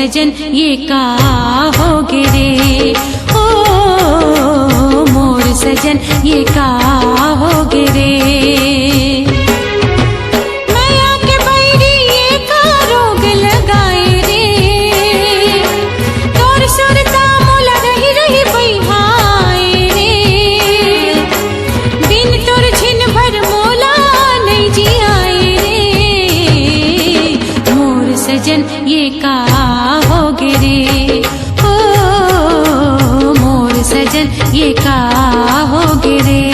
सजन ये का हो गिरे, ओ मोर सजन ये का हो गिरे। मैया के बैरी ये का रोग लगाए रे, तोर सुरता मोला रही रही बैहाए रे, बिन तोर छिन भर मोला नहीं जियाए रे। मोर सजन ये का हो गिरे, ओ मोर सजन ये का हो गिरे।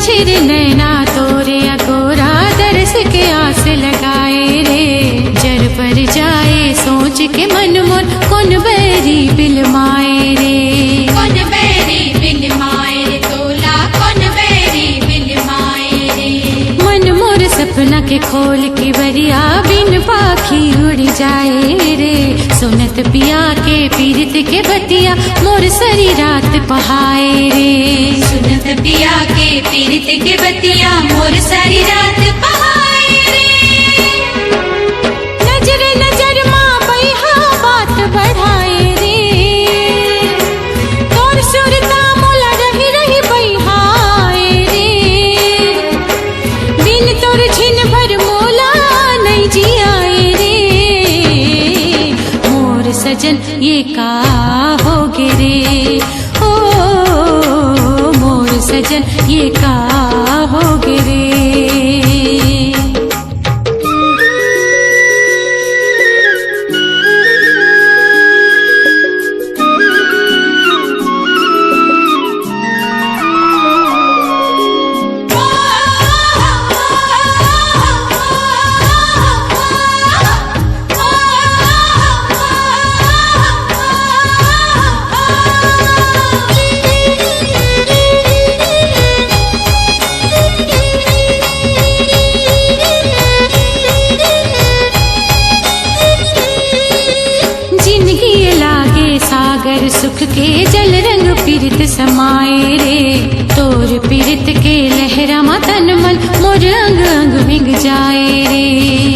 छिर नैना तोरे अगोरा दरस के आस लगाए रे, जर पर जाए सोच के मन मोर कौन बैरी बिलमाए रे, कौन बैरी बिलमाए रे तोला, कौन बैरी बिलमाए रे। मन मोर सपना के खोल के बरिया बिन पाखी उड़ जाए रे, सुनत पिया के पीरित के बतिया मोर सरी रात पहाए रे, सुनत पिया के पीरित के बतिया मोर सारी रात पहाए रे। नजर नजर माँ बैहा बात बढ़ाए रे, तोर सुरता मोला रही रही बैहाए रे, बिन तोर छिन भर मोला नहीं जियाए रे। मोर सजन ये का हो गिरे, ओ मोर सजन ये का हो गिरे। सागर सुख के जल रंग पीरित समाए रे, तोर पीरित के लहरा मतन मन मोर अंग अंग भिंग जाए रे,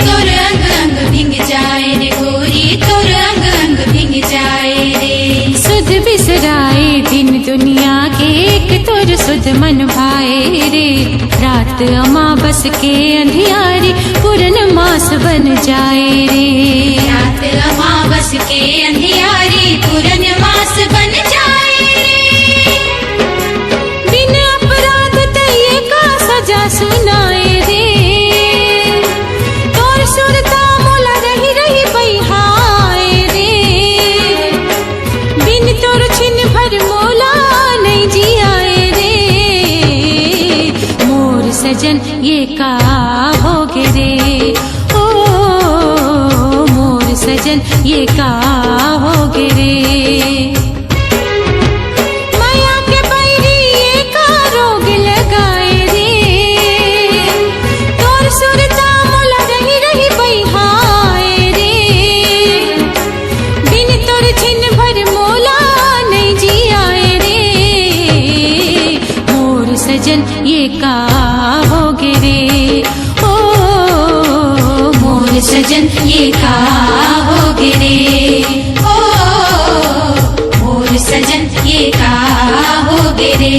तोर अंग अंग भिंग जाए रे गोरी, तोर अंग अंग भिंग जाए रे। सुध बिसराए दिन दुनिया के एक तोर सुध मन भाए रे, रात अमावस के अंधियारी पूरन मास बन जाए रे, रात अमावस के अंधियारी पूरन मास बन जाए रे। बिन अपराध तय का सजा सुनाए रे, तोर सुरता मोला रही रही बैहाए रे, बिन तोर छिन भर मोला नहीं जियाए रे। मोर सजन ये का हो गिरे, ओ मोर सजन ये का हो गिरे। माया के बैरी ये का रोग लगाए रे, तोर सुरता मोला रही रही बैहाए रे, बिन तोर छिन भर मोला नहीं जियाए रे। मोर सजन ये का हो गिरे, ओ मोर सजन ये का हो गिरे, ओ मोर सजन ये का हो गिरे।